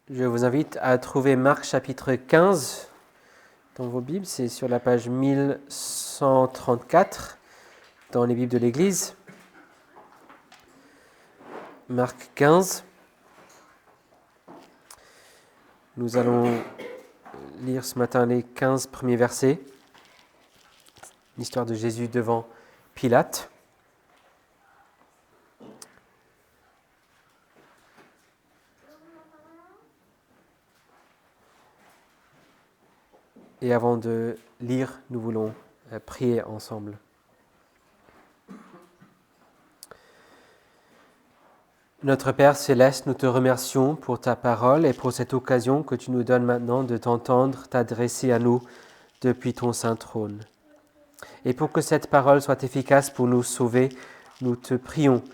Je vous invite à trouver Marc chapitre 15 dans vos Bibles. C'est sur la page 1134 dans les Bibles de l'Église. Marc 15. Nous allons lire ce matin les 15 premiers versets. L'histoire de Jésus devant Pilate. Et avant de lire, nous voulons prier ensemble. Notre Père céleste, nous te remercions pour ta parole et pour cette occasion que tu nous donnes maintenant de t'entendre t'adresser à nous depuis ton saint trône. Et pour que cette parole soit efficace pour nous sauver, nous te prions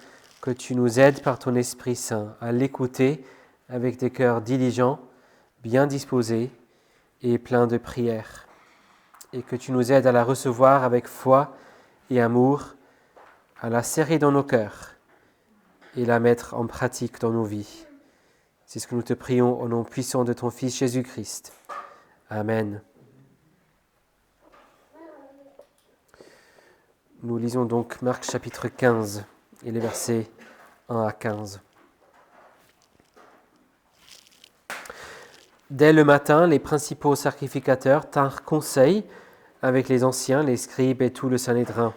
que tu nous aides par ton Esprit Saint à l'écouter avec des cœurs diligents, bien disposés et pleins de prières. Et que tu nous aides à la recevoir avec foi et amour, à la serrer dans nos cœurs et la mettre en pratique dans nos vies. C'est ce que nous te prions au nom puissant de ton Fils Jésus-Christ. Amen. Nous lisons donc Marc chapitre 15 et les versets 1 à 15. Dès le matin, les principaux sacrificateurs tinrent conseil avec les anciens, les scribes et tout le Sanhédrin.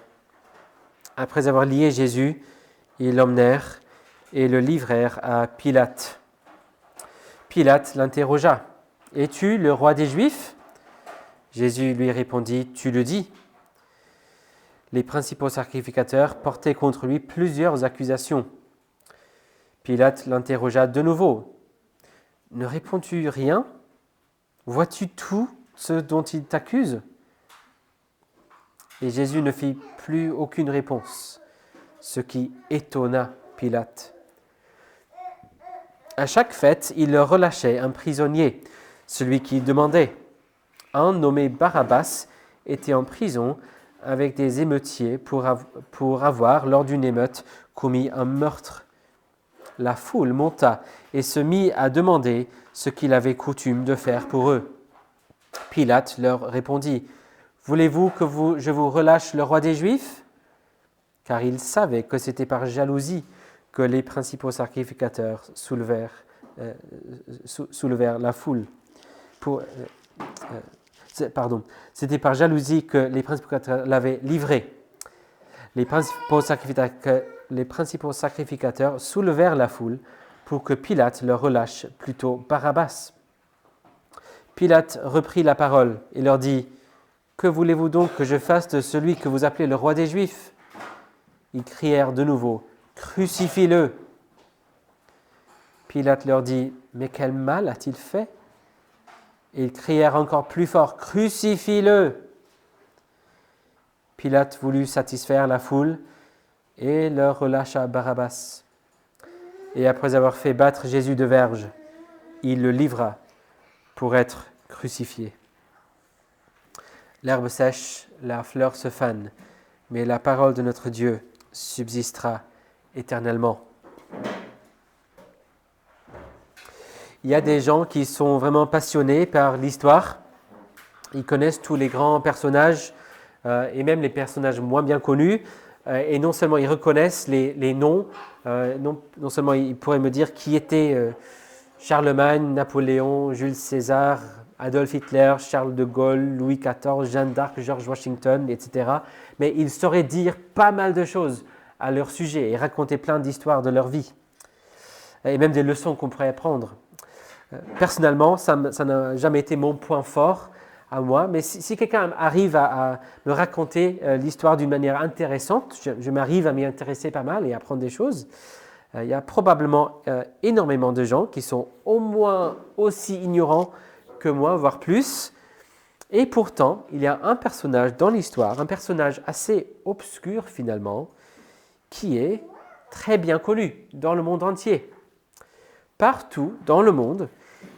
Après avoir lié Jésus, ils l'emmenèrent et le livrèrent à Pilate. Pilate l'interrogea. « Es-tu le roi des Juifs ?» Jésus lui répondit, « Tu le dis. » Les principaux sacrificateurs portaient contre lui plusieurs accusations. Pilate l'interrogea de nouveau. « Ne réponds-tu rien ? Vois-tu tout ce dont il t'accuse ?» Et Jésus ne fit plus aucune réponse, ce qui étonna Pilate. À chaque fête, il leur relâchait un prisonnier, celui qu'il demandait. Un nommé Barabbas était en prison avec des émeutiers pour avoir, lors d'une émeute, commis un meurtre. La foule monta et se mit à demander ce qu'il avait coutume de faire pour eux. Pilate leur répondit, « Voulez-vous que je vous relâche le roi des Juifs ?» Car il savait que c'était par jalousie que les principaux sacrificateurs soulevèrent la foule. C'était par jalousie que les principaux sacrificateurs l'avaient livré. Les principaux sacrificateurs soulevèrent la foule pour que Pilate leur relâche plutôt Barabbas. Pilate reprit la parole et leur dit, « Que voulez-vous donc que je fasse de celui que vous appelez le roi des Juifs ?» Ils crièrent de nouveau, « Crucifie-le !» Pilate leur dit, « Mais quel mal a-t-il fait ?» Et ils crièrent encore plus fort, « Crucifie-le !» Pilate voulut satisfaire la foule et leur relâcha Barabbas. Et après avoir fait battre Jésus de verge, il le livra pour être crucifié. L'herbe sèche, la fleur se fane, mais la parole de notre Dieu subsistera éternellement. Il y a des gens qui sont vraiment passionnés par l'histoire. Ils connaissent tous les grands personnages et même les personnages moins bien connus. Et non seulement ils reconnaissent les noms, non seulement ils pourraient me dire qui était Charlemagne, Napoléon, Jules César, Adolf Hitler, Charles de Gaulle, Louis XIV, Jeanne d'Arc, George Washington, etc. Mais ils sauraient dire pas mal de choses à leur sujet et raconter plein d'histoires de leur vie. Et même des leçons qu'on pourrait apprendre. Personnellement, ça n'a jamais été mon point fort à moi, mais si quelqu'un arrive à me raconter l'histoire d'une manière intéressante, je m'arrive à m'y intéresser pas mal et à apprendre des choses. Il y a probablement énormément de gens qui sont au moins aussi ignorants que moi, voire plus. Et pourtant, il y a un personnage dans l'histoire, un personnage assez obscur finalement, qui est très bien connu dans le monde entier. Partout dans le monde,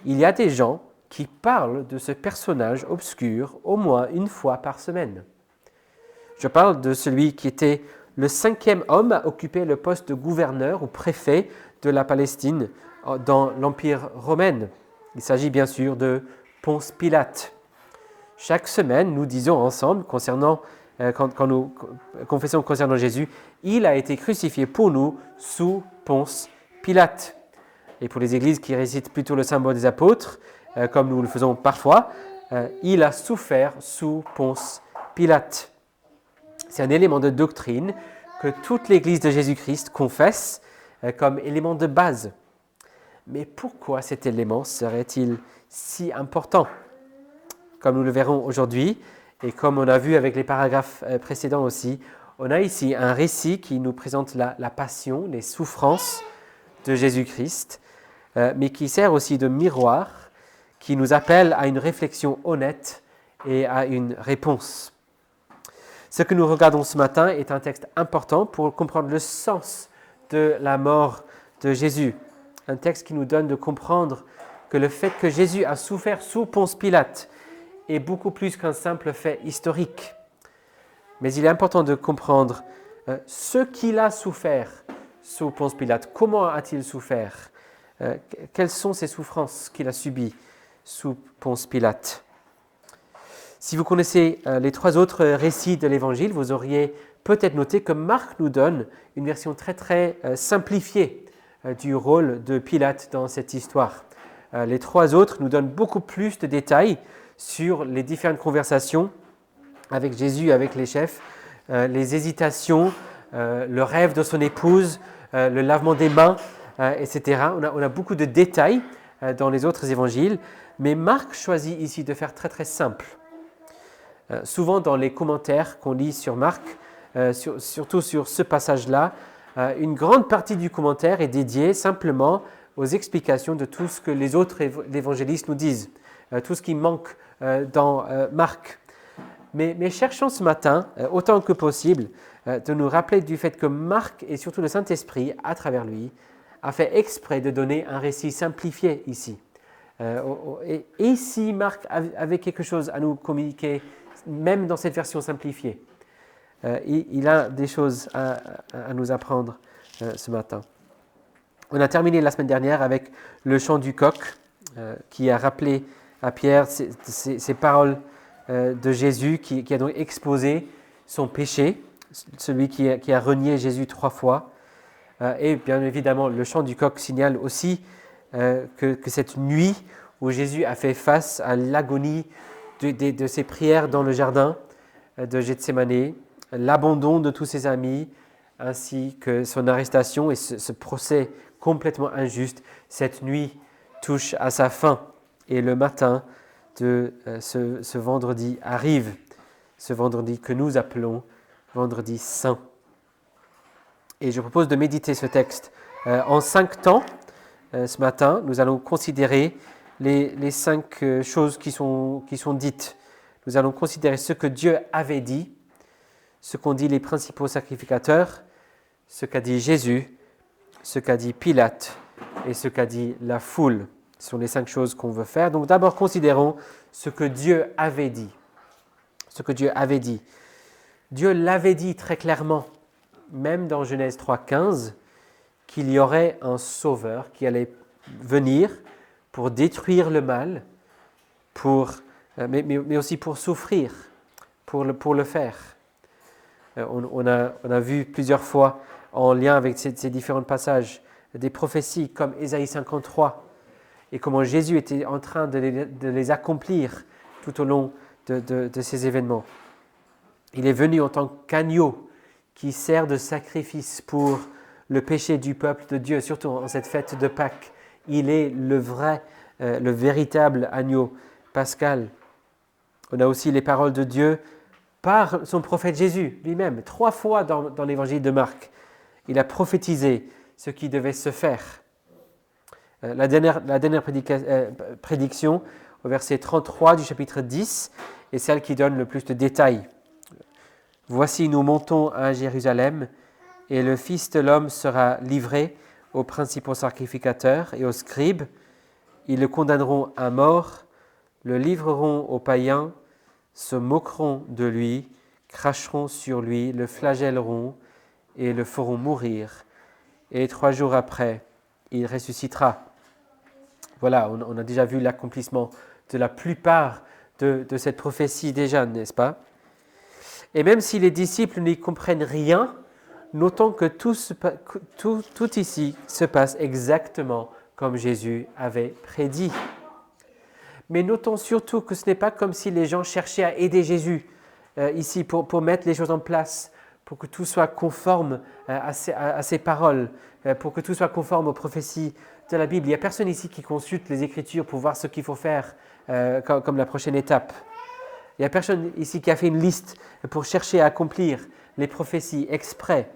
il y a des gens qui parlent de ce personnage obscur au moins une fois par semaine. Je parle de celui qui était le 5e homme à occuper le poste de gouverneur ou préfet de la Palestine dans l'Empire romain. Il s'agit bien sûr de Ponce Pilate. Chaque semaine, nous disons ensemble, quand nous confessons concernant Jésus, il a été crucifié pour nous sous Ponce Pilate. Et pour les églises qui récitent plutôt le symbole des apôtres, comme nous le faisons parfois, il a souffert sous Ponce Pilate. C'est un élément de doctrine que toute l'Église de Jésus-Christ confesse comme élément de base. Mais pourquoi cet élément serait-il si important ? Comme nous le verrons aujourd'hui, et comme on a vu avec les paragraphes précédents aussi, on a ici un récit qui nous présente la passion, les souffrances de Jésus-Christ, mais qui sert aussi de miroir, qui nous appelle à une réflexion honnête et à une réponse. Ce que nous regardons ce matin est un texte important pour comprendre le sens de la mort de Jésus. Un texte qui nous donne de comprendre que le fait que Jésus a souffert sous Ponce Pilate est beaucoup plus qu'un simple fait historique. Mais il est important de comprendre ce qu'il a souffert sous Ponce Pilate. Comment a-t-il souffert ? Quelles sont ces souffrances qu'il a subies sous Ponce Pilate ? Si vous connaissez les 3 autres récits de l'Évangile, vous auriez peut-être noté que Marc nous donne une version très très simplifiée du rôle de Pilate dans cette histoire. Les 3 autres nous donnent beaucoup plus de détails sur les différentes conversations avec Jésus, avec les chefs, les hésitations, le rêve de son épouse, le lavement des mains, etc. On a beaucoup de détails dans les autres évangiles, mais Marc choisit ici de faire très très simple. Souvent dans les commentaires qu'on lit sur Marc, surtout sur ce passage-là, une grande partie du commentaire est dédiée simplement aux explications de tout ce que les autres évangélistes nous disent, tout ce qui manque dans Marc. Mais cherchons ce matin, autant que possible, de nous rappeler du fait que Marc, et surtout le Saint-Esprit, à travers lui, a fait exprès de donner un récit simplifié ici. Et si Marc avait quelque chose à nous communiquer, même dans cette version simplifiée, il a des choses à nous apprendre ce matin. On a terminé la semaine dernière avec le chant du coq, qui a rappelé à Pierre ces paroles de Jésus, qui a donc exposé son péché, celui qui a renié Jésus 3 fois. Et bien évidemment, le chant du coq signale aussi que cette nuit où Jésus a fait face à l'agonie de ses prières dans le jardin de Gethsémanée, l'abandon de tous ses amis, ainsi que son arrestation et ce procès complètement injuste, cette nuit touche à sa fin. Et le matin de ce vendredi arrive, ce vendredi que nous appelons vendredi saint. Et je propose de méditer ce texte en 5 temps. Ce matin, nous allons considérer les 5 choses qui sont dites. Nous allons considérer ce que Dieu avait dit, ce qu'ont dit les principaux sacrificateurs, ce qu'a dit Jésus, ce qu'a dit Pilate et ce qu'a dit la foule. Ce sont les 5 choses qu'on veut faire. Donc d'abord, considérons ce que Dieu avait dit. Ce que Dieu avait dit. Dieu l'avait dit très clairement, même dans Genèse 3,15, qu'il y aurait un sauveur qui allait venir pour détruire le mal, mais aussi pour souffrir, pour le faire. On a vu plusieurs fois, en lien avec ces différents passages, des prophéties comme Ésaïe 53, et comment Jésus était en train de les accomplir tout au long de ces événements. Il est venu en tant qu'agneau qui sert de sacrifice pour le péché du peuple de Dieu, surtout en cette fête de Pâques. Il est le véritable agneau pascal. On a aussi les paroles de Dieu par son prophète Jésus lui-même. 3 fois dans l'évangile de Marc, il a prophétisé ce qui devait se faire. La dernière prédiction, au verset 33 du chapitre 10, est celle qui donne le plus de détails. « Voici, nous montons à Jérusalem, et le Fils de l'homme sera livré aux principaux sacrificateurs et aux scribes. Ils le condamneront à mort, le livreront aux païens, se moqueront de lui, cracheront sur lui, le flagelleront et le feront mourir. Et 3 jours après, il ressuscitera. » Voilà, on a déjà vu l'accomplissement de la plupart de cette prophétie déjà, n'est-ce pas? Et même si les disciples n'y comprennent rien, notons que tout ici se passe exactement comme Jésus avait prédit. Mais notons surtout que ce n'est pas comme si les gens cherchaient à aider Jésus ici pour mettre les choses en place, pour que tout soit conforme à ses paroles, pour que tout soit conforme aux prophéties de la Bible. Il n'y a personne ici qui consulte les Écritures pour voir ce qu'il faut faire comme la prochaine étape. Il n'y a personne ici qui a fait une liste pour chercher à accomplir les prophéties exprès.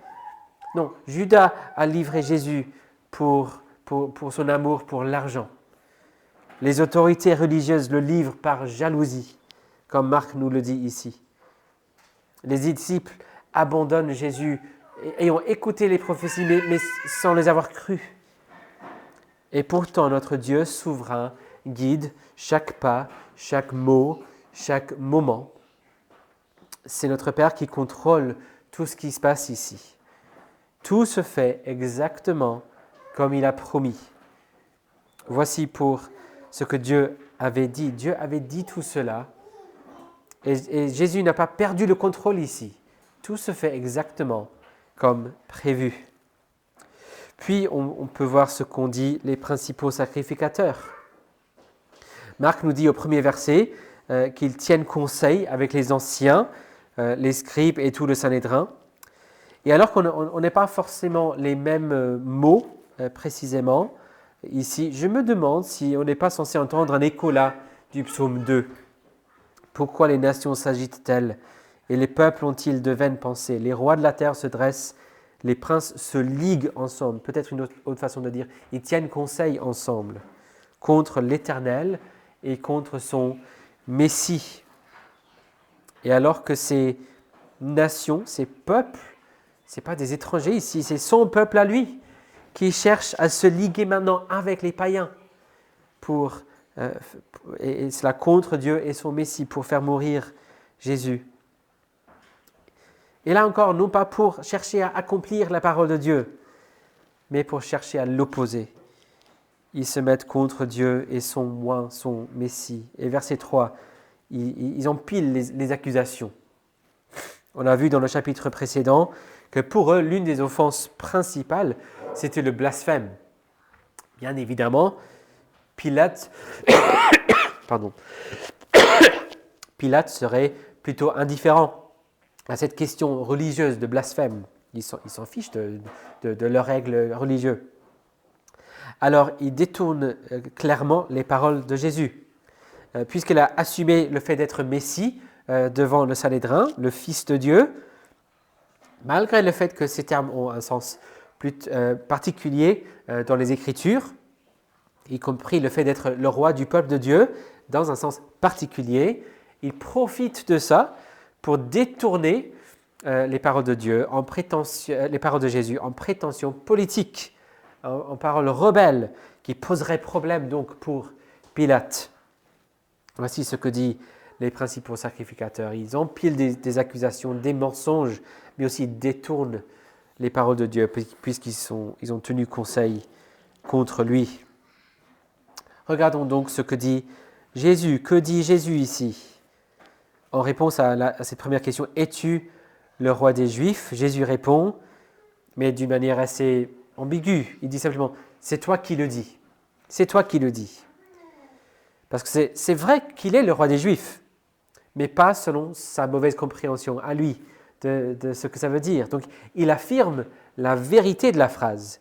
Non, Judas a livré Jésus pour son amour pour l'argent. Les autorités religieuses le livrent par jalousie, comme Marc nous le dit ici. Les disciples abandonnent Jésus, ayant écouté les prophéties, mais sans les avoir crues. Et pourtant, notre Dieu souverain guide chaque pas, chaque mot, chaque moment. C'est notre Père qui contrôle tout ce qui se passe ici. Tout se fait exactement comme il a promis. Voici pour ce que Dieu avait dit. Dieu avait dit tout cela. Et Jésus n'a pas perdu le contrôle ici. Tout se fait exactement comme prévu. Puis, on peut voir ce qu'ont dit les principaux sacrificateurs. Marc nous dit au premier verset qu'ils tiennent conseil avec les anciens, les scribes et tout le Sanhédrin. Et alors qu'on n'est pas forcément les mêmes mots précisément ici, je me demande si on n'est pas censé entendre un écho là du psaume 2. Pourquoi les nations s'agitent-elles et les peuples ont-ils de vaines pensées? Les rois de la terre se dressent, les princes se liguent ensemble. Peut-être une autre façon de dire, ils tiennent conseil ensemble contre l'Éternel et contre son Messie. Et alors que ces nations, ces peuples, ce n'est pas des étrangers ici, c'est son peuple à lui qui cherche à se liguer maintenant avec les païens et cela contre Dieu et son Messie pour faire mourir Jésus. Et là encore, non pas pour chercher à accomplir la parole de Dieu, mais pour chercher à l'opposer. Ils se mettent contre Dieu et son Messie. Et verset 3, ils empilent les accusations. On a vu dans le chapitre précédent que pour eux, l'une des offenses principales, c'était le blasphème. Bien évidemment, Pilate serait plutôt indifférent à cette question religieuse de blasphème. Ils s'en fichent de leurs règles religieuses. Alors, il détourne clairement les paroles de Jésus. Puisqu'il a assumé le fait d'être Messie devant le Sanhédrin, le Fils de Dieu, malgré le fait que ces termes ont un sens plus particulier dans les Écritures, y compris le fait d'être le roi du peuple de Dieu, dans un sens particulier, il profite de ça pour détourner les paroles de Dieu, les paroles de Jésus, en prétention politique, en paroles rebelles, qui poseraient problème donc pour Pilate. Voici ce que disent les principaux sacrificateurs. Ils empilent des accusations, des mensonges, mais aussi détournent les paroles de Dieu, puisqu'ils ont tenu conseil contre lui. Regardons donc ce que dit Jésus. Que dit Jésus ici? En réponse à cette première question, es-tu le roi des Juifs? Jésus répond, mais d'une manière assez ambiguë. Il dit simplement, c'est toi qui le dis. C'est toi qui le dis. Parce que c'est vrai qu'il est le roi des Juifs, mais pas selon sa mauvaise compréhension à lui de ce que ça veut dire. Donc, il affirme la vérité de la phrase,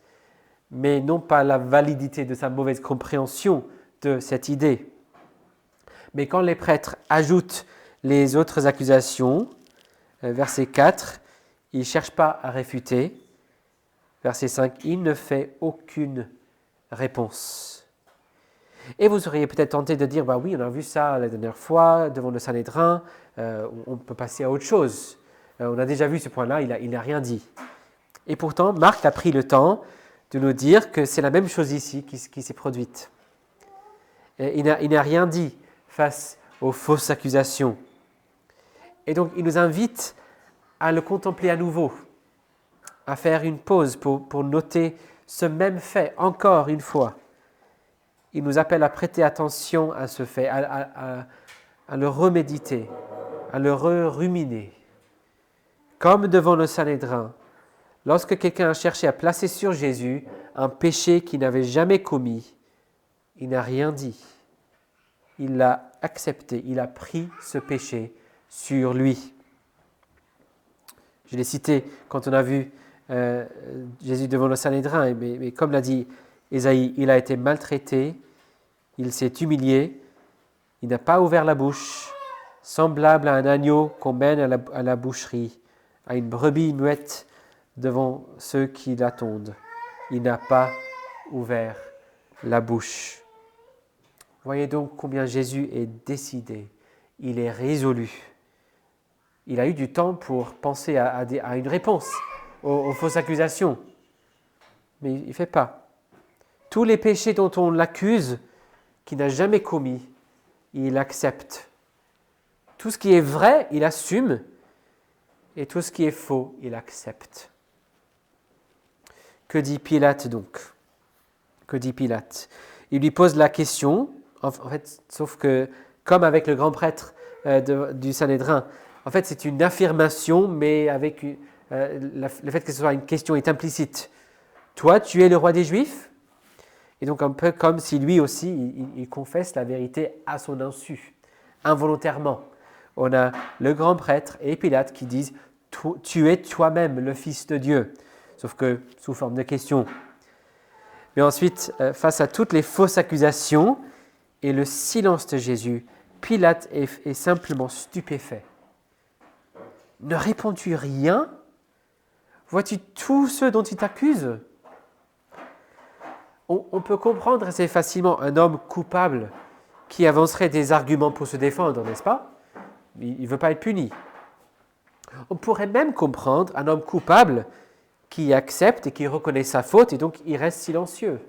mais non pas la validité de sa mauvaise compréhension de cette idée. Mais quand les prêtres ajoutent les autres accusations, verset 4, il ne cherche pas à réfuter. Verset 5, il ne fait aucune réponse. Et vous seriez peut-être tenté de dire, bah oui, on a vu ça la dernière fois devant le Sanhédrin, on peut passer à autre chose. On a déjà vu ce point-là, il n'a rien dit. Et pourtant, Marc a pris le temps de nous dire que c'est la même chose ici qui s'est produite. Et il n'a rien dit face aux fausses accusations. Et donc, il nous invite à le contempler à nouveau, à faire une pause pour noter ce même fait encore une fois. il nous appelle à prêter attention à ce fait, à le reméditer, à le ruminer. Comme devant le Sanhédrin, lorsque quelqu'un a cherché à placer sur Jésus un péché qu'il n'avait jamais commis, il n'a rien dit. Il l'a accepté, il a pris ce péché sur lui. Je l'ai cité quand on a vu Jésus devant le Sanhédrin, mais comme l'a dit Ésaïe, il a été maltraité, il s'est humilié, il n'a pas ouvert la bouche, semblable à un agneau qu'on mène à la boucherie, à une brebis muette devant ceux qui l'attendent. Il n'a pas ouvert la bouche. Voyez donc combien Jésus est décidé, il est résolu. Il a eu du temps pour penser à une réponse aux fausses accusations, mais il ne fait pas. Tous les péchés dont on l'accuse, qu'il n'a jamais commis, il accepte. Tout ce qui est vrai, il assume, et tout ce qui est faux, il accepte. Que dit Pilate donc ? Que dit Pilate ? Il lui pose la question, en fait, sauf que, comme avec le grand prêtre du Sanhédrin, en fait, c'est une affirmation, mais avec le fait que ce soit une question est implicite. Toi, tu es le roi des Juifs ? Et donc, un peu comme si lui aussi, il confesse la vérité à son insu, involontairement. On a le grand prêtre et Pilate qui disent « Tu es toi-même le Fils de Dieu », sauf que sous forme de question. Mais ensuite, face à toutes les fausses accusations et le silence de Jésus, Pilate est simplement stupéfait. Ne réponds-tu rien ? Vois-tu tous ceux dont il t'accuse ? On peut comprendre assez facilement un homme coupable qui avancerait des arguments pour se défendre, n'est-ce pas ? Il ne veut pas être puni. On pourrait même comprendre un homme coupable qui accepte et qui reconnaît sa faute et donc il reste silencieux.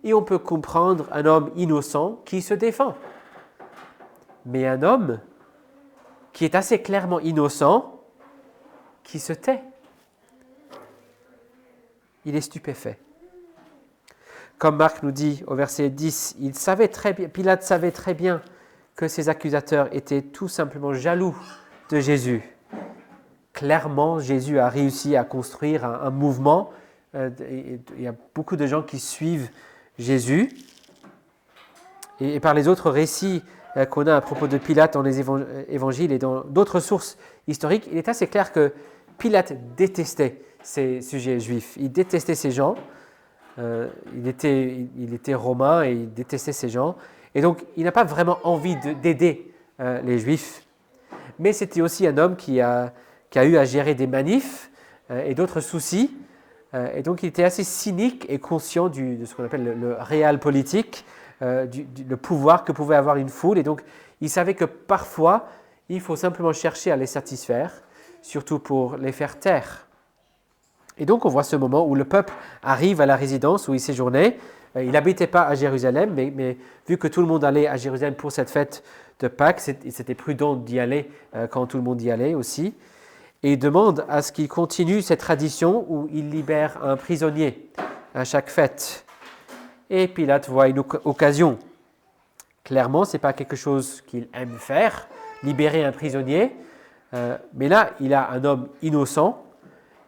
Et on peut comprendre un homme innocent qui se défend. Mais un homme qui est assez clairement innocent, qui se tait. Il est stupéfait. Comme Marc nous dit au verset 10, Pilate savait très bien que ses accusateurs étaient tout simplement jaloux de Jésus. Clairement, Jésus a réussi à construire un mouvement. Il y a beaucoup de gens qui suivent Jésus. Et par les autres récits qu'on a à propos de Pilate dans les évangiles et dans d'autres sources historiques, il est assez clair que Pilate détestait ces sujets juifs. Il détestait ces gens. Il était romain et il détestait ces gens. Et donc, il n'a pas vraiment envie d'aider les Juifs. Mais c'était aussi un homme qui a eu à gérer des manifs et d'autres soucis. Et donc, il était assez cynique et conscient de ce qu'on appelle le réel politique, le pouvoir que pouvait avoir une foule. Et donc, il savait que parfois, il faut simplement chercher à les satisfaire, surtout pour les faire taire. Et donc, on voit ce moment où le peuple arrive à la résidence où il séjournait. Il n'habitait pas à Jérusalem, mais vu que tout le monde allait à Jérusalem pour cette fête de Pâques, c'était prudent d'y aller quand tout le monde y allait aussi. Et il demande à ce qu'il continue cette tradition où il libère un prisonnier à chaque fête. Et Pilate voit une occasion. Clairement, ce n'est pas quelque chose qu'il aime faire, libérer un prisonnier. Mais là, il a un homme innocent.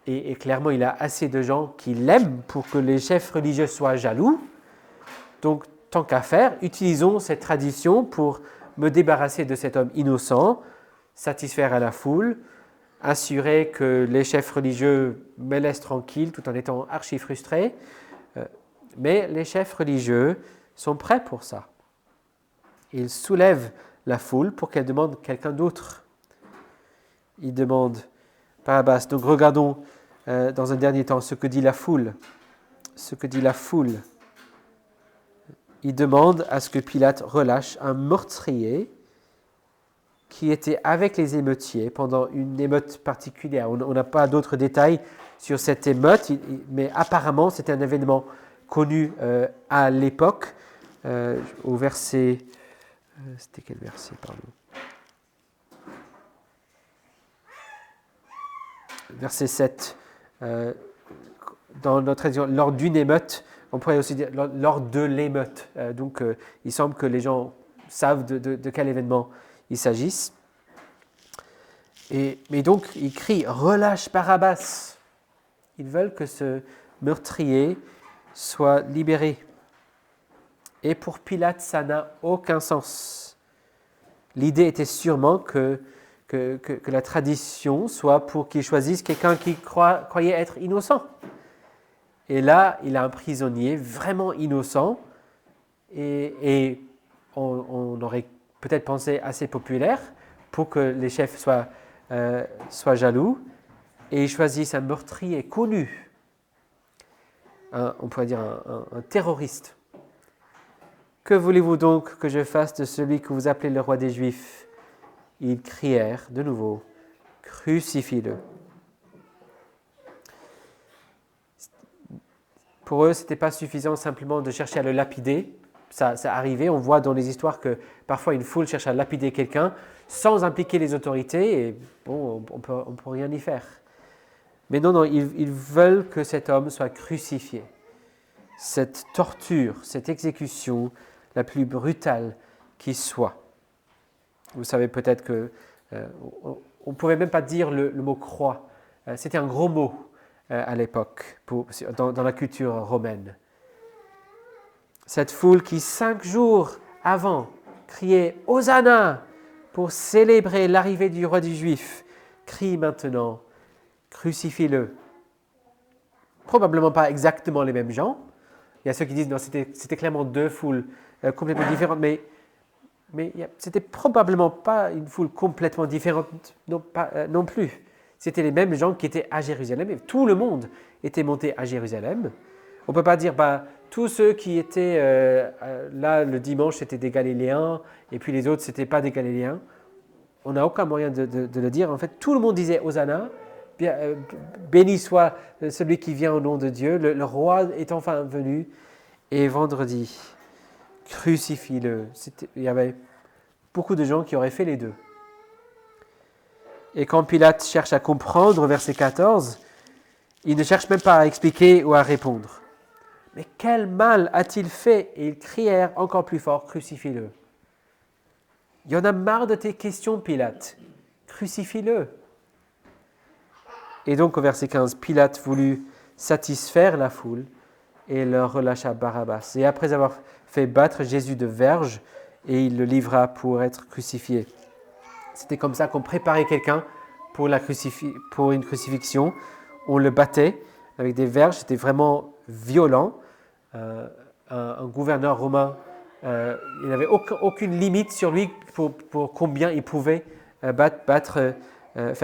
Et clairement, il a assez de gens qui l'aiment pour que les chefs religieux soient jaloux. Donc, tant qu'à faire, utilisons cette tradition pour me débarrasser de cet homme innocent, satisfaire à la foule, assurer que les chefs religieux me laissent tranquille tout en étant archi frustrés. Mais les chefs religieux sont prêts pour ça. Ils soulèvent la foule pour qu'elle demande quelqu'un d'autre. Ils demandent Barabbas. Donc, regardons dans un dernier temps ce que dit la foule. Ce que dit la foule. Il demande à ce que Pilate relâche un meurtrier qui était avec les émeutiers pendant une émeute particulière. On n'a pas d'autres détails sur cette émeute, mais apparemment c'était un événement connu à l'époque. Au verset... c'était quel verset, pardon ? Verset 7. Dans notre édition, lors d'une émeute On pourrait aussi dire lors de l'émeute. Donc, il semble que les gens savent de quel événement il s'agisse. Mais donc, ils crient « Relâche Barabbas !» Ils veulent que ce meurtrier soit libéré. Et pour Pilate, ça n'a aucun sens. L'idée était sûrement que la tradition soit pour qu'il choisisse quelqu'un qui croyait être innocent. Et là, il a un prisonnier vraiment innocent et on aurait peut-être pensé assez populaire pour que les chefs soient jaloux et ils choisissent un meurtrier connu, on pourrait dire un terroriste. Que voulez-vous donc que je fasse de celui que vous appelez le roi des Juifs ? Ils crièrent de nouveau, crucifie-le. Pour eux, ce n'était pas suffisant simplement de chercher à le lapider. Ça arrivait, on voit dans les histoires que parfois une foule cherche à lapider quelqu'un sans impliquer les autorités et bon, on peut rien y faire. Mais non, ils veulent que cet homme soit crucifié. Cette torture, cette exécution la plus brutale qui soit. Vous savez peut-être que on ne pouvait même pas dire le mot croix. C'était un gros mot à l'époque dans la culture romaine. Cette foule qui 5 jours avant criait « Hosanna » pour célébrer l'arrivée du roi des Juifs, crie maintenant « Crucifie-le ». Probablement pas exactement les mêmes gens. Il y a ceux qui disent « Non, c'était clairement 2 foules complètement différentes », mais c'était probablement pas une foule complètement différente non plus. C'était les mêmes gens qui étaient à Jérusalem et tout le monde était monté à Jérusalem. On ne peut pas dire tous ceux qui étaient là le dimanche c'était des Galiléens et puis les autres c'était pas des Galiléens. On n'a aucun moyen de le dire. En fait, tout le monde disait Hosanna, béni soit celui qui vient au nom de Dieu, le roi est enfin venu. Et vendredi, crucifie-le. Il y avait beaucoup de gens qui auraient fait les deux. Et quand Pilate cherche à comprendre, verset 14, il ne cherche même pas à expliquer ou à répondre. Mais quel mal a-t-il fait ? Et ils crièrent encore plus fort, crucifie-le. Il y en a marre de tes questions, Pilate. Crucifie-le. Et donc au verset 15, Pilate voulut satisfaire la foule et leur relâcha Barabbas. Et après avoir fait battre Jésus de verge, et il le livra pour être crucifié. C'était comme ça qu'on préparait quelqu'un pour une crucifixion. On le battait avec des verges, c'était vraiment violent. Un gouverneur romain, il n'avait aucune limite sur lui pour combien il pouvait faire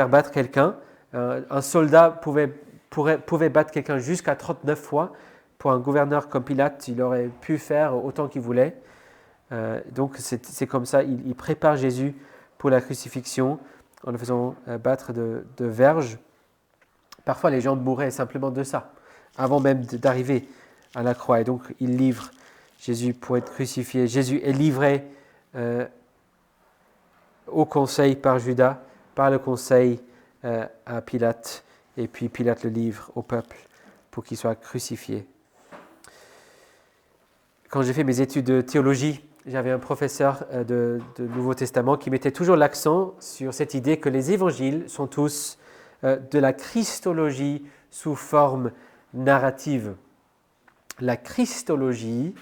battre quelqu'un. Un soldat pouvait battre quelqu'un jusqu'à 39 fois. Pour un gouverneur comme Pilate, il aurait pu faire autant qu'il voulait. Donc c'est comme ça, il prépare Jésus pour la crucifixion en le faisant battre de verges. Parfois les gens mouraient simplement de ça, avant même d'arriver à la croix. Et donc il livre Jésus pour être crucifié. Jésus est livré au conseil par Judas, par le conseil à Pilate, et puis Pilate le livre au peuple pour qu'il soit crucifié. Quand j'ai fait mes études de théologie, j'avais un professeur de Nouveau Testament qui mettait toujours l'accent sur cette idée que les évangiles sont tous de la christologie sous forme narrative. La christologie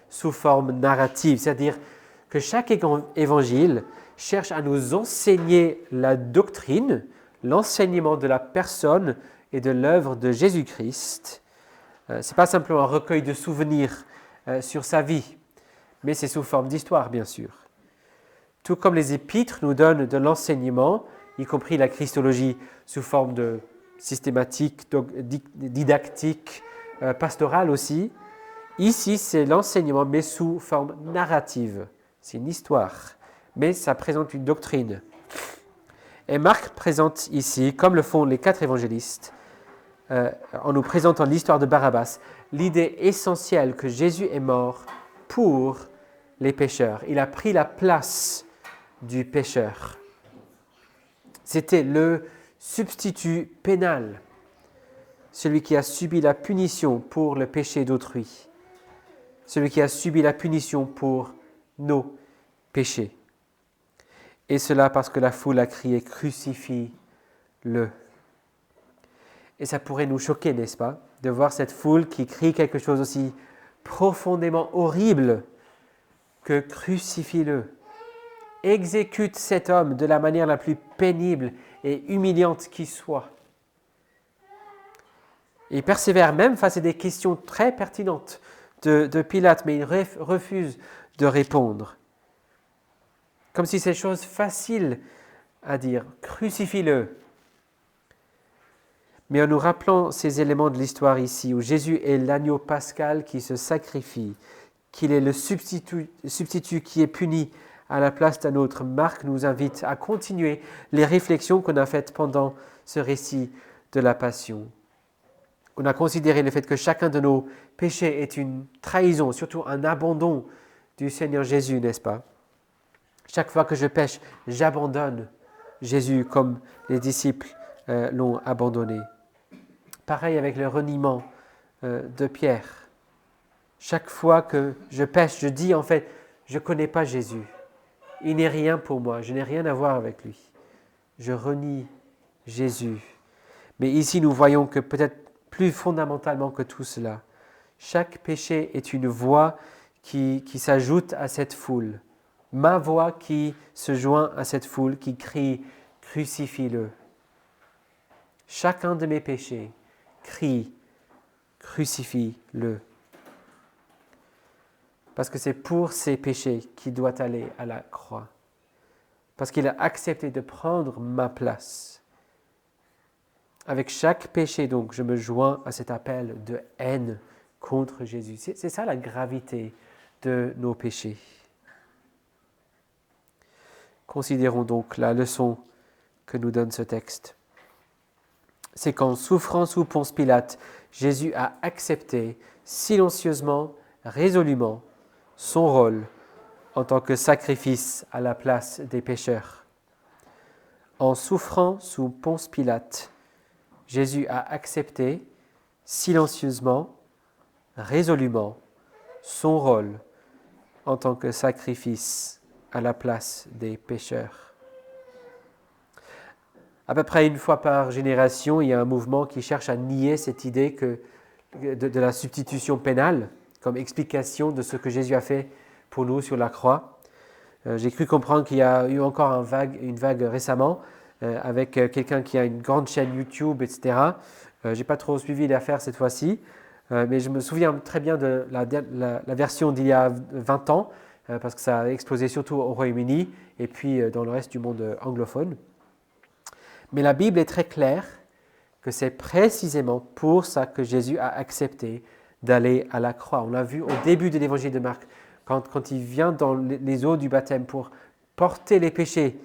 sous forme narrative, c'est-à-dire que chaque évangile cherche à nous enseigner la doctrine, l'enseignement de la personne et de l'œuvre de Jésus-Christ. Ce n'est pas simplement un recueil de souvenirs sur sa vie, mais c'est sous forme d'histoire, bien sûr. Tout comme les épîtres nous donnent de l'enseignement, y compris la christologie sous forme de systématique, didactique, pastorale aussi. Ici, c'est l'enseignement, mais sous forme narrative. C'est une histoire, mais ça présente une doctrine. Et Marc présente ici, comme le font les 4 évangélistes, en nous présentant l'histoire de Barabbas, l'idée essentielle que Jésus est mort pour les pécheurs. Il a pris la place du pécheur. C'était le substitut pénal, celui qui a subi la punition pour le péché d'autrui. celui qui a subi la punition pour nos péchés. Et cela parce que la foule a crié « Crucifie-le ». Et ça pourrait nous choquer, n'est-ce pas, de voir cette foule qui crie quelque chose aussi profondément horrible que « Crucifie-le ». Exécute cet homme de la manière la plus pénible et humiliante qui soit. Il persévère même face à des questions très pertinentes de Pilate, mais il refuse de répondre. Comme si c'est chose facile à dire, crucifie-le. Mais en nous rappelant ces éléments de l'histoire ici, où Jésus est l'agneau pascal qui se sacrifie, qu'il est le substitut qui est puni à la place d'un autre, Marc nous invite à continuer les réflexions qu'on a faites pendant ce récit de la Passion. On a considéré le fait que chacun de nos péchés est une trahison, surtout un abandon du Seigneur Jésus, n'est-ce pas? Chaque fois que je pêche, j'abandonne Jésus comme les disciples l'ont abandonné. Pareil avec le reniement de Pierre. Chaque fois que je pêche, je dis en fait, je ne connais pas Jésus. Il n'est rien pour moi, je n'ai rien à voir avec lui. Je renie Jésus. Mais ici, nous voyons que peut-être plus fondamentalement que tout cela, chaque péché est une voix qui s'ajoute à cette foule. Ma voix qui se joint à cette foule qui crie « Crucifie-le ». Chacun de mes péchés crie « Crucifie-le ». Parce que c'est pour ces péchés qu'il doit aller à la croix. Parce qu'il a accepté de prendre ma place. Avec chaque péché, donc, je me joins à cet appel de haine contre Jésus. C'est ça la gravité de nos péchés. Considérons donc la leçon que nous donne ce texte. C'est qu'en souffrant sous Ponce Pilate, Jésus a accepté silencieusement, résolument, son rôle en tant que sacrifice à la place des pécheurs. En souffrant sous Ponce Pilate, Jésus a accepté silencieusement, résolument, son rôle en tant que sacrifice à la place des pécheurs. À peu près une fois par génération, il y a un mouvement qui cherche à nier cette idée de la substitution pénale comme explication de ce que Jésus a fait pour nous sur la croix. J'ai cru comprendre qu'il y a eu encore une vague récemment avec quelqu'un qui a une grande chaîne YouTube, etc. Je n'ai pas trop suivi l'affaire cette fois-ci, mais je me souviens très bien de la version d'il y a 20 ans, parce que ça a explosé surtout au Royaume-Uni et puis dans le reste du monde anglophone. Mais la Bible est très claire que c'est précisément pour ça que Jésus a accepté d'aller à la croix. On l'a vu au début de l'évangile de Marc, quand il vient dans les eaux du baptême pour porter les péchés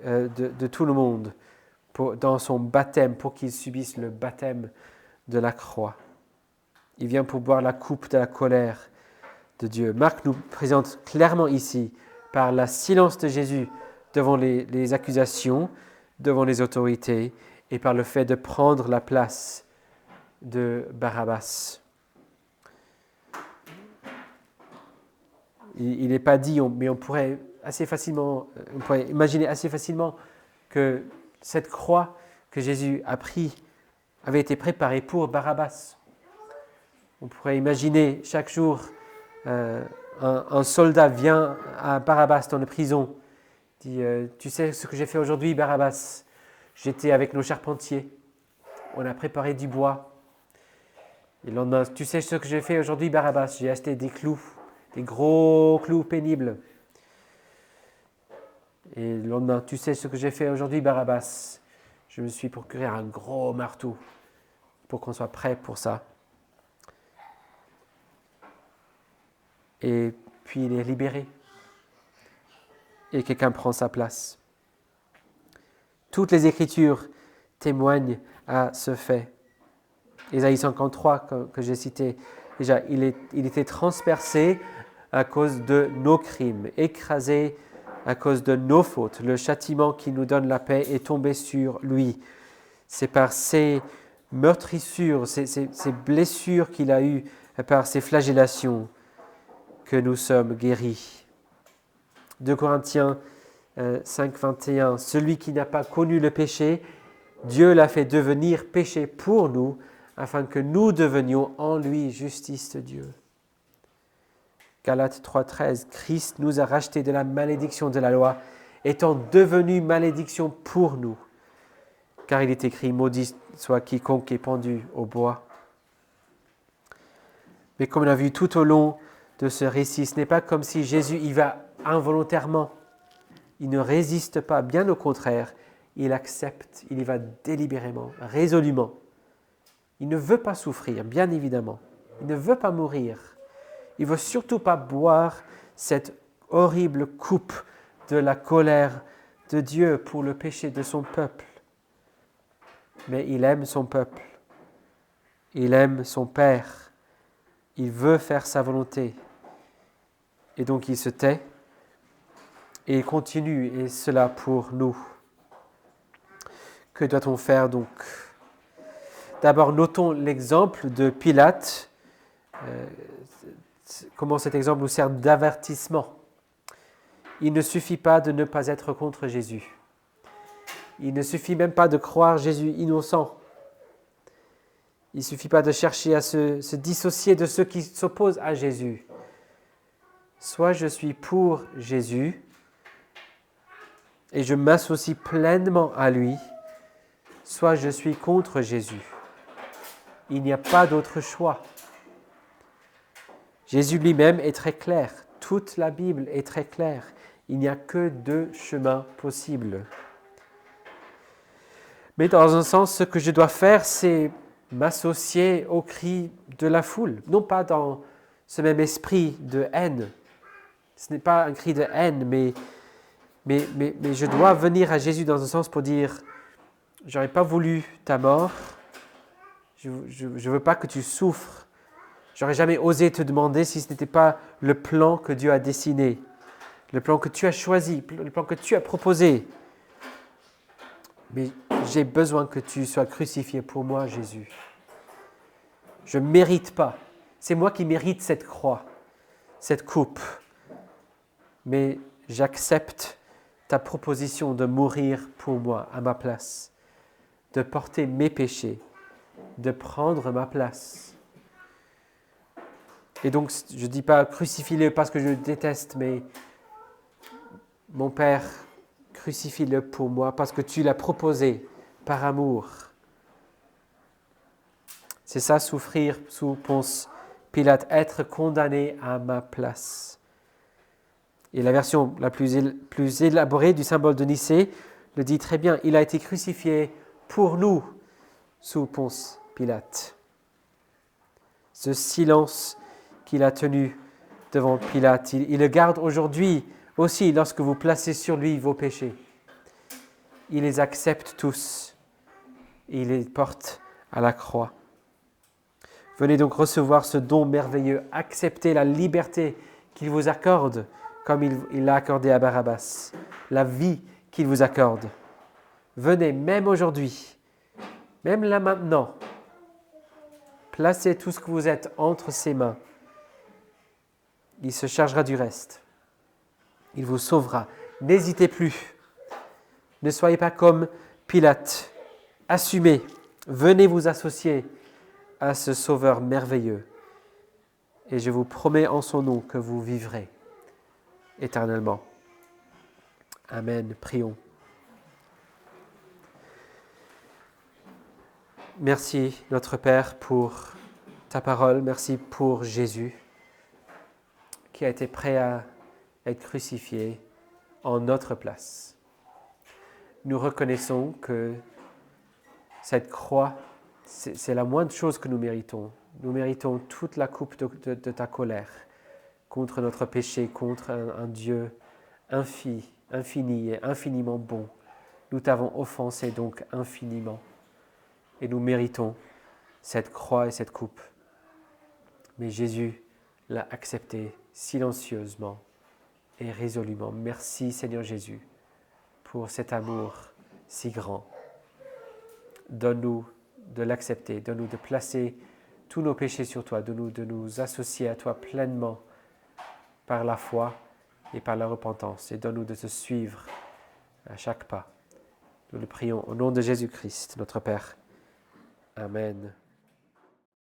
de tout le monde dans son baptême, pour qu'il subisse le baptême de la croix. Il vient pour boire la coupe de la colère de Dieu. Marc nous présente clairement ici, par la silence de Jésus devant les accusations, devant les autorités, et par le fait de prendre la place de Barabbas. Il n'est pas dit, mais on pourrait imaginer assez facilement que cette croix que Jésus a prise avait été préparée pour Barabbas. On pourrait imaginer chaque jour un soldat vient à Barabbas dans la prison, dit tu sais ce que j'ai fait aujourd'hui, Barabbas? J'étais avec nos charpentiers, on a préparé du bois. Et le lendemain, tu sais ce que j'ai fait aujourd'hui, Barabbas? J'ai acheté des clous, des gros clous pénibles. Et le lendemain, tu sais ce que j'ai fait aujourd'hui, Barabbas? Je me suis procuré un gros marteau pour qu'on soit prêt pour ça. Et puis il est libéré. Et quelqu'un prend sa place. Toutes les Écritures témoignent à ce fait. Ésaïe 53, que j'ai cité, déjà, il était transpercé à cause de nos crimes, écrasé à cause de nos fautes. Le châtiment qui nous donne la paix est tombé sur lui. C'est par ses meurtrissures, ces blessures qu'il a eues, par ses flagellations, que nous sommes guéris. 2 Corinthiens 5, 21. Celui qui n'a pas connu le péché, Dieu l'a fait devenir péché pour nous, afin que nous devenions en lui justice de Dieu. Galates 3, 13. Christ nous a rachetés de la malédiction de la loi, étant devenu malédiction pour nous. Car il est écrit, maudit soit quiconque est pendu au bois. Mais comme on a vu tout au long de ce récit, ce n'est pas comme si Jésus y va involontairement. Il ne résiste pas, bien au contraire, il accepte, il y va délibérément, résolument. Il ne veut pas souffrir, bien évidemment. Il ne veut pas mourir. Il ne veut surtout pas boire cette horrible coupe de la colère de Dieu pour le péché de son peuple. Mais il aime son peuple. Il aime son Père. Il veut faire sa volonté. Et donc il se tait et il continue, et cela pour nous. Que doit-on faire donc ? D'abord, notons l'exemple de Pilate, comment cet exemple nous sert d'avertissement. Il ne suffit pas de ne pas être contre Jésus. Il ne suffit même pas de croire Jésus innocent. Il ne suffit pas de chercher à se dissocier de ceux qui s'opposent à Jésus. Soit je suis pour Jésus et je m'associe pleinement à lui, soit je suis contre Jésus. Il n'y a pas d'autre choix. Jésus lui-même est très clair. Toute la Bible est très claire. Il n'y a que 2 chemins possibles. Mais dans un sens, ce que je dois faire, c'est m'associer aux cris de la foule. Non pas dans ce même esprit de haine. Ce n'est pas un cri de haine, mais je dois venir à Jésus dans un sens pour dire « J'aurais pas voulu ta mort. Je ne veux pas que tu souffres. J'aurais jamais osé te demander si ce n'était pas le plan que Dieu a dessiné, le plan que tu as choisi, le plan que tu as proposé. Mais j'ai besoin que tu sois crucifié pour moi, Jésus. Je ne mérite pas. C'est moi qui mérite cette croix, cette coupe. Mais j'accepte ta proposition de mourir pour moi, à ma place, de porter mes péchés, de prendre ma place. » Et donc, je ne dis pas crucifie-le parce que je le déteste, mais mon Père, crucifie-le pour moi parce que tu l'as proposé par amour. C'est ça, souffrir sous Ponce Pilate, être condamné à ma place. Et la version la plus élaborée du symbole de Nicée le dit très bien. Il a été crucifié pour nous sous Ponce Pilate. Ce silence qu'il a tenu devant Pilate, il le garde aujourd'hui aussi lorsque vous placez sur lui vos péchés. Il les accepte tous et il les porte à la croix. Venez donc recevoir ce don merveilleux, acceptez la liberté qu'il vous accorde comme il l'a accordé à Barabbas, la vie qu'il vous accorde. Venez, même aujourd'hui, même là maintenant, placez tout ce que vous êtes entre ses mains. Il se chargera du reste. Il vous sauvera. N'hésitez plus. Ne soyez pas comme Pilate. Assumez. Venez vous associer à ce Sauveur merveilleux. Et je vous promets en son nom que vous vivrez éternellement. Amen. Prions. Merci, notre Père, pour ta parole. Merci pour Jésus, qui a été prêt à être crucifié en notre place. Nous reconnaissons que cette croix, c'est la moindre chose que nous méritons. Nous méritons toute la coupe de ta colère contre notre péché, contre un Dieu infini et infiniment bon. Nous t'avons offensé donc infiniment et nous méritons cette croix et cette coupe. Mais Jésus l'a accepté silencieusement et résolument. Merci Seigneur Jésus pour cet amour si grand. Donne-nous de l'accepter, donne-nous de placer tous nos péchés sur toi, donne-nous de nous associer à toi pleinement par la foi et par la repentance. Et donne-nous de te suivre à chaque pas. Nous le prions au nom de Jésus-Christ, notre Père. Amen.